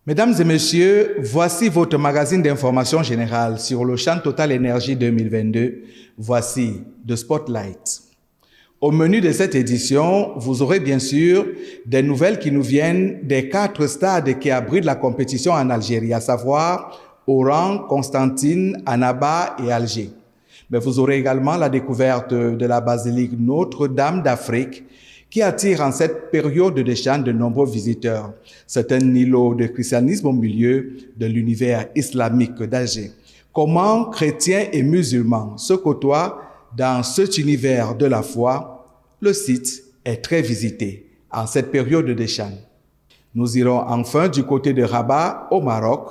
Mesdames et messieurs, voici votre magazine d'information générale sur le champ Total Énergie 2022. Voici The Spotlight. Au menu de cette édition, vous aurez bien sûr des nouvelles qui nous viennent des 4 stades qui abritent la compétition en Algérie, à savoir Oran, Constantine, Annaba et Alger. Mais vous aurez également la découverte de la basilique Notre-Dame d'Afrique qui attire en cette période de chant de nombreux visiteurs. C'est un îlot de christianisme au milieu de l'univers islamique d'Alger. Comment chrétiens et musulmans se côtoient dans cet univers de la foi? Le site est très visité en cette période de chant. Nous irons enfin du côté de Rabat au Maroc,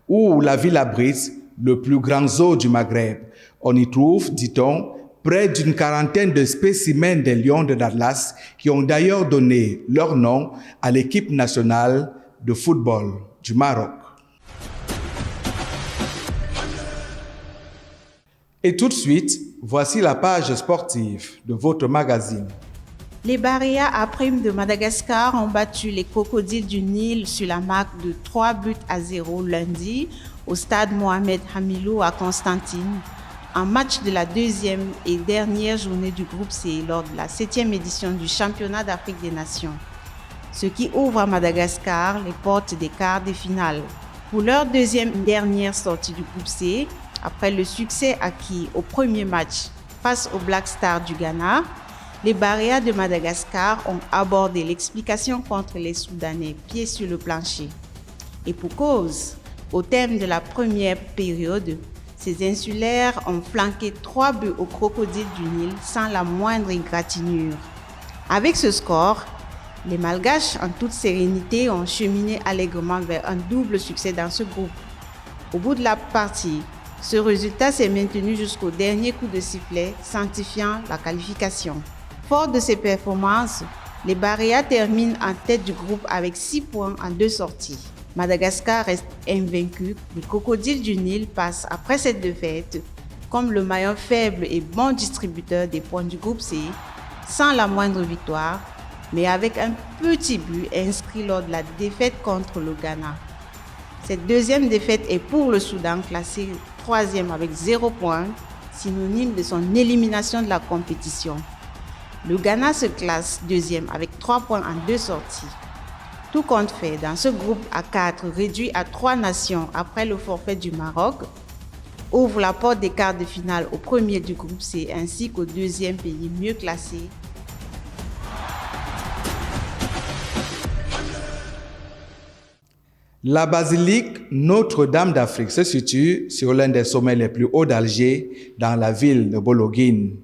où la ville abrite le plus grand zoo du Maghreb. On y trouve, dit-on, près d'une quarantaine de spécimens des lions de l'Atlas qui ont d'ailleurs donné leur nom à l'équipe nationale de football du Maroc. Et tout de suite, voici la page sportive de votre magazine. Les Baréas à Prime de Madagascar ont battu les Crocodiles du Nil sur la marque de 3-0 lundi au stade Mohamed Hamilou à Constantine, en match de la deuxième et dernière journée du groupe C lors de la 7e édition du Championnat d'Afrique des Nations, ce qui ouvre à Madagascar les portes des quarts de finale. Pour leur deuxième et dernière sortie du groupe C, après le succès acquis au premier match face aux Black Stars du Ghana, les Baréas de Madagascar ont abordé l'explication contre les Soudanais pieds sur le plancher. Et pour cause, au terme de la première période, ces insulaires ont flanqué 3 buts aux Crocodiles du Nil sans la moindre égratignure. Avec ce score, les Malgaches, en toute sérénité, ont cheminé allègrement vers un double succès dans ce groupe. Au bout de la partie, ce résultat s'est maintenu jusqu'au dernier coup de sifflet, sanctifiant la qualification. Fort de ces performances, les Baréas terminent en tête du groupe avec 6 points en 2 sorties. Madagascar reste invaincu. Les Crocodiles du Nil passent après cette défaite comme le maillon faible et bon distributeur des points du groupe C, sans la moindre victoire, mais avec un petit but inscrit lors de la défaite contre le Ghana. Cette deuxième défaite est pour le Soudan, classé 3e avec 0 points, synonyme de son élimination de la compétition. Le Ghana se classe 2e avec 3 points en 2 sorties. Tout compte fait, dans ce groupe à 4, réduit à 3 nations après le forfait du Maroc, ouvre la porte des quarts de finale au premier du groupe C ainsi qu'au deuxième pays mieux classé. La basilique Notre-Dame d'Afrique se situe sur l'un des sommets les plus hauts d'Alger, dans la ville de Bologhine.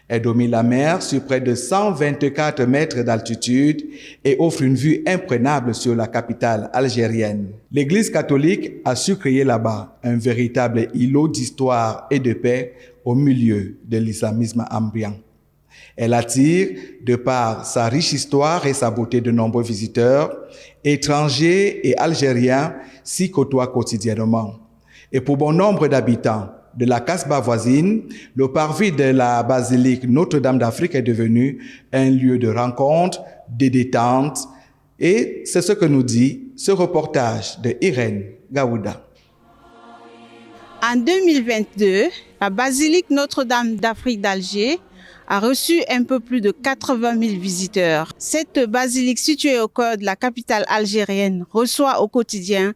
Elle domine la mer sur près de 124 mètres d'altitude et offre une vue imprenable sur la capitale algérienne. L'Église catholique a su créer là-bas un véritable îlot d'histoire et de paix au milieu de l'islamisme ambiant. Elle attire, de par sa riche histoire et sa beauté, de nombreux visiteurs, étrangers et algériens s'y côtoient quotidiennement. Et pour bon nombre d'habitants de la Casbah voisine, le parvis de la basilique Notre-Dame d'Afrique est devenu un lieu de rencontre, de détente, et c'est ce que nous dit ce reportage de Irène Gaouda. En 2022, la basilique Notre-Dame d'Afrique d'Alger a reçu un peu plus de 80 000 visiteurs. Cette basilique située au cœur de la capitale algérienne reçoit au quotidien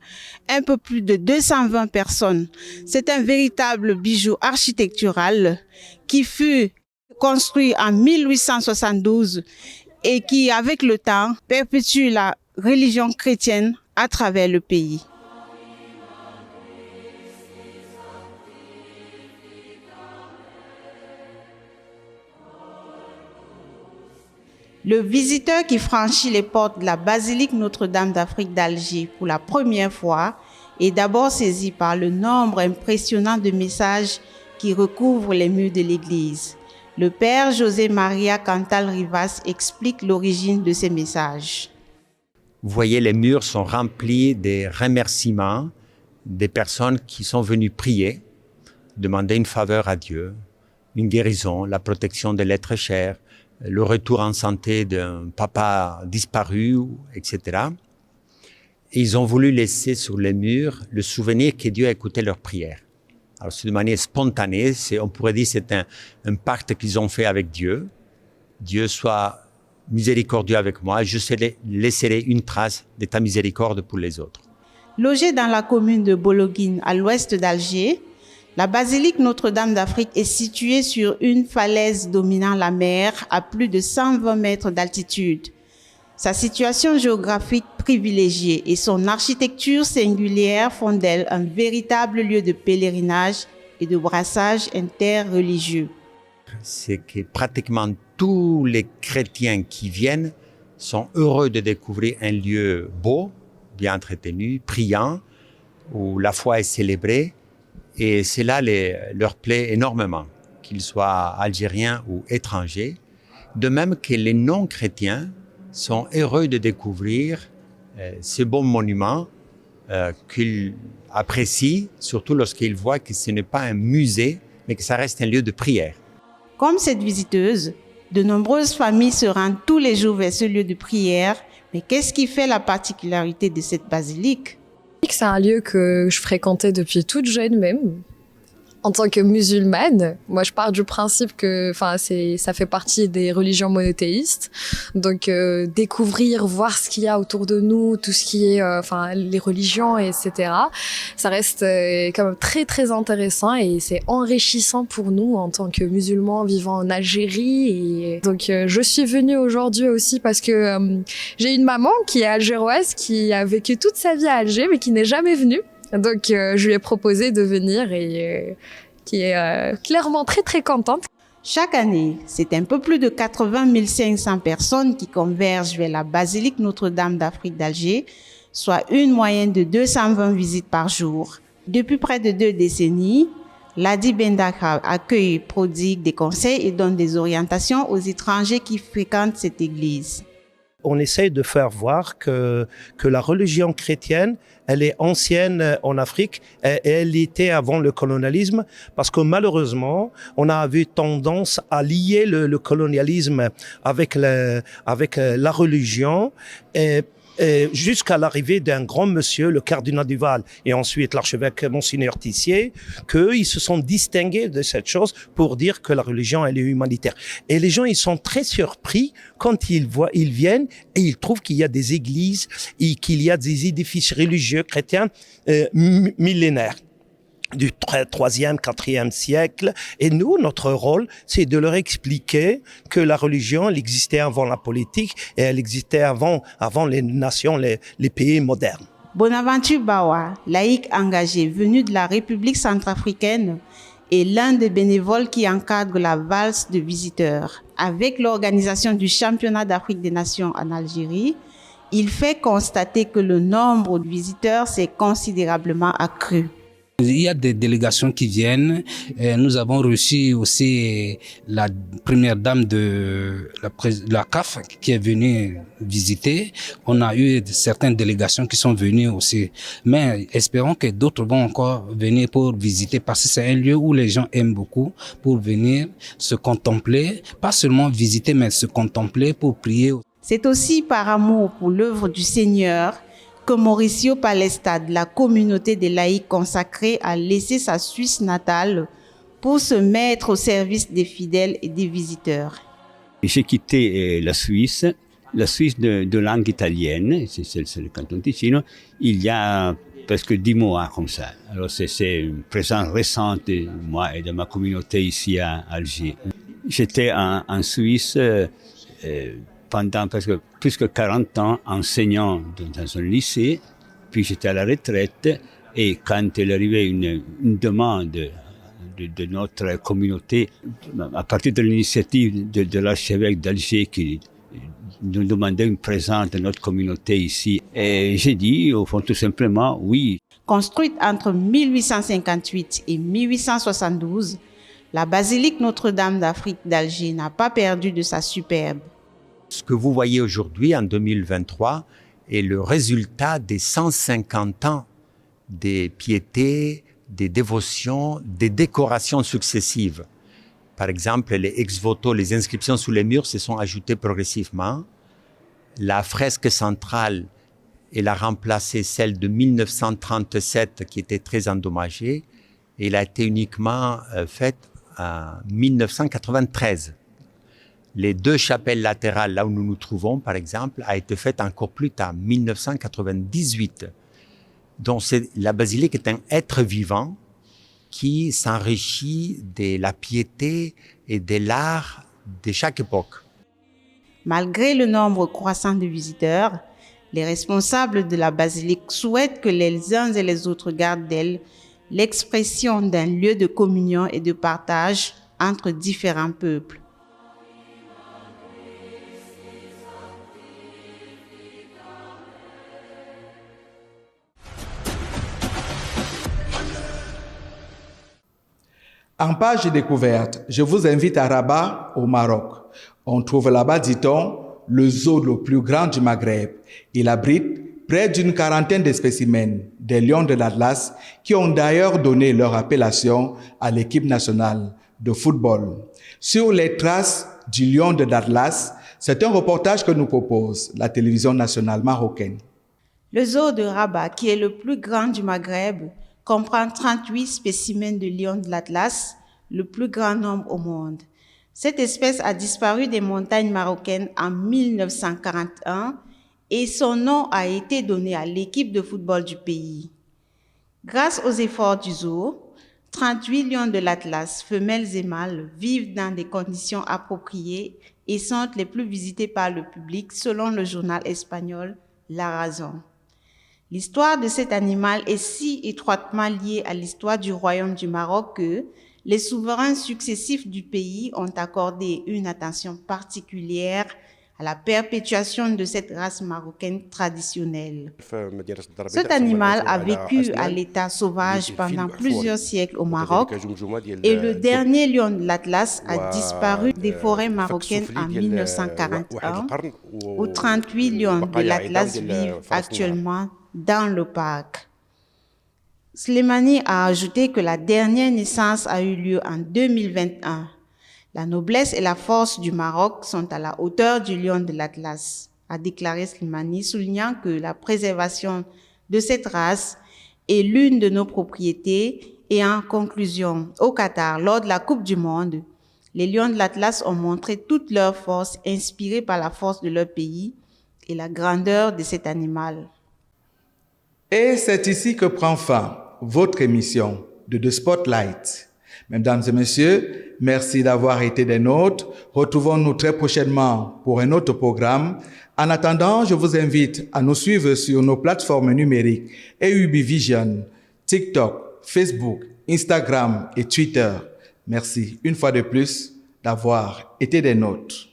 un peu plus de 220 personnes. C'est un véritable bijou architectural qui fut construit en 1872 et qui, avec le temps, perpétue la religion chrétienne à travers le pays. Le visiteur qui franchit les portes de la basilique Notre-Dame d'Afrique d'Alger pour la première fois est d'abord saisi par le nombre impressionnant de messages qui recouvrent les murs de l'église. Le père José Maria Cantal Rivas explique l'origine de ces messages. Vous voyez, les murs sont remplis des remerciements des personnes qui sont venues prier, demander une faveur à Dieu, une guérison, la protection de l'être cher, le retour en santé d'un papa disparu, etc. Et ils ont voulu laisser sur les murs le souvenir que Dieu a écouté leurs prières. Alors c'est de manière spontanée, on pourrait dire que c'est un pacte qu'ils ont fait avec Dieu. Dieu soit miséricordieux avec moi, je laisserai une trace de ta miséricorde pour les autres. Logée dans la commune de Bologhine, à l'ouest d'Alger, la basilique Notre-Dame d'Afrique est située sur une falaise dominant la mer à plus de 120 mètres d'altitude. Sa situation géographique privilégiée et son architecture singulière font d'elle un véritable lieu de pèlerinage et de brassage interreligieux. C'est que pratiquement tous les chrétiens qui viennent sont heureux de découvrir un lieu beau, bien entretenu, priant, où la foi est célébrée. Et cela leur plaît énormément, qu'ils soient algériens ou étrangers. De même que les non-chrétiens sont heureux de découvrir ce beau monument qu'ils apprécient, surtout lorsqu'ils voient que ce n'est pas un musée, mais que ça reste un lieu de prière. Comme cette visiteuse, de nombreuses familles se rendent tous les jours vers ce lieu de prière. Mais qu'est-ce qui fait la particularité de cette basilique? C'est un lieu que je fréquentais depuis toute jeune même. En tant que musulmane, moi je pars du principe que ça fait partie des religions monothéistes. Donc découvrir, voir ce qu'il y a autour de nous, tout ce qui est les religions, etc. Ça reste quand même très très intéressant et c'est enrichissant pour nous en tant que musulmans vivant en Algérie. Et donc je suis venue aujourd'hui aussi parce que j'ai une maman qui est algéroise, qui a vécu toute sa vie à Alger mais qui n'est jamais venue. Donc, je lui ai proposé de venir et qui est clairement très, très contente. Chaque année, c'est un peu plus de 80 500 personnes qui convergent vers la basilique Notre-Dame d'Afrique d'Alger, soit une moyenne de 220 visites par jour. Depuis près de 2 décennies, Ladi Bendakra accueille, prodigue des conseils et donne des orientations aux étrangers qui fréquentent cette église. On essaie de faire voir que la religion chrétienne, elle est ancienne en Afrique et elle était avant le colonialisme parce que malheureusement, on a eu tendance à lier le colonialisme avec la religion et jusqu'à l'arrivée d'un grand monsieur, le cardinal Duval, et ensuite l'archevêque Monseigneur Tissier, qu'ils se sont distingués de cette chose pour dire que la religion, elle est humanitaire. Et les gens, ils sont très surpris quand ils viennent et ils trouvent qu'il y a des églises et qu'il y a des édifices religieux chrétiens millénaires du 3e, 4e siècle. Et nous, notre rôle, c'est de leur expliquer que la religion, elle existait avant la politique et elle existait avant les nations, les pays modernes. Bonaventure Bawa, laïc engagé venu de la République centrafricaine, est l'un des bénévoles qui encadre la valse de visiteurs. Avec l'organisation du championnat d'Afrique des Nations en Algérie, il fait constater que le nombre de visiteurs s'est considérablement accru. Il y a des délégations qui viennent. Nous avons reçu aussi la première dame de la CAF qui est venue visiter. On a eu certaines délégations qui sont venues aussi. Mais espérons que d'autres vont encore venir pour visiter parce que c'est un lieu où les gens aiment beaucoup pour venir se contempler. Pas seulement visiter, mais se contempler pour prier. C'est aussi par amour pour l'œuvre du Seigneur que Mauricio Palesta, de la communauté des laïcs consacrés, a laissé sa Suisse natale pour se mettre au service des fidèles et des visiteurs. J'ai quitté la Suisse de langue italienne, c'est le canton Ticino, il y a presque 10 mois comme ça. Alors c'est une présence récente de moi et de ma communauté ici à Alger. J'étais en Suisse pendant presque plus que 40 ans enseignant dans un lycée, puis j'étais à la retraite et quand il arrivait une demande de notre communauté, à partir de l'initiative de l'archevêque d'Alger qui nous demandait une présence de notre communauté ici, et j'ai dit au fond tout simplement oui. Construite entre 1858 et 1872, la basilique Notre-Dame d'Afrique d'Alger n'a pas perdu de sa superbe. Ce que vous voyez aujourd'hui, en 2023, est le résultat des 150 ans des piétés, des dévotions, des décorations successives. Par exemple, les ex-voto, les inscriptions sous les murs se sont ajoutées progressivement. La fresque centrale Elle a remplacé celle de 1937 qui était très endommagée. Et elle a été uniquement faite en 1993. Les 2 chapelles latérales, là où nous nous trouvons, par exemple, a été faite encore plus tard, 1998. Donc la basilique est un être vivant qui s'enrichit de la piété et de l'art de chaque époque. Malgré le nombre croissant de visiteurs, les responsables de la basilique souhaitent que les uns et les autres gardent d'elle l'expression d'un lieu de communion et de partage entre différents peuples. En page découverte, je vous invite à Rabat, au Maroc. On trouve là-bas, dit-on, le zoo le plus grand du Maghreb. Il abrite près d'une quarantaine de spécimens des lions de l'Atlas qui ont d'ailleurs donné leur appellation à l'équipe nationale de football. Sur les traces du lion de l'Atlas, c'est un reportage que nous propose la télévision nationale marocaine. Le zoo de Rabat, qui est le plus grand du Maghreb, comprend 38 spécimens de lions de l'Atlas, le plus grand nombre au monde. Cette espèce a disparu des montagnes marocaines en 1941 et son nom a été donné à l'équipe de football du pays. Grâce aux efforts du zoo, 38 lions de l'Atlas, femelles et mâles, vivent dans des conditions appropriées et sont les plus visités par le public selon le journal espagnol La Razón. L'histoire de cet animal est si étroitement liée à l'histoire du royaume du Maroc que les souverains successifs du pays ont accordé une attention particulière à la perpétuation de cette race marocaine traditionnelle. Cet animal a vécu à l'état sauvage pendant plusieurs siècles au Maroc et le dernier lion de l'Atlas a disparu des forêts marocaines en 1941 où 38 lions de l'Atlas vivent actuellement dans le parc. Slimani a ajouté que la dernière naissance a eu lieu en 2021. La noblesse et la force du Maroc sont à la hauteur du lion de l'Atlas, a déclaré Slimani, soulignant que la préservation de cette race est l'une de nos propriétés. Et en conclusion, au Qatar, lors de la Coupe du Monde, les lions de l'Atlas ont montré toute leur force, inspirée par la force de leur pays et la grandeur de cet animal. Et c'est ici que prend fin votre émission de The Spotlight. Mesdames et messieurs, merci d'avoir été des nôtres. Retrouvons-nous très prochainement pour un autre programme. En attendant, je vous invite à nous suivre sur nos plateformes numériques EUB Vision, TikTok, Facebook, Instagram et Twitter. Merci une fois de plus d'avoir été des nôtres.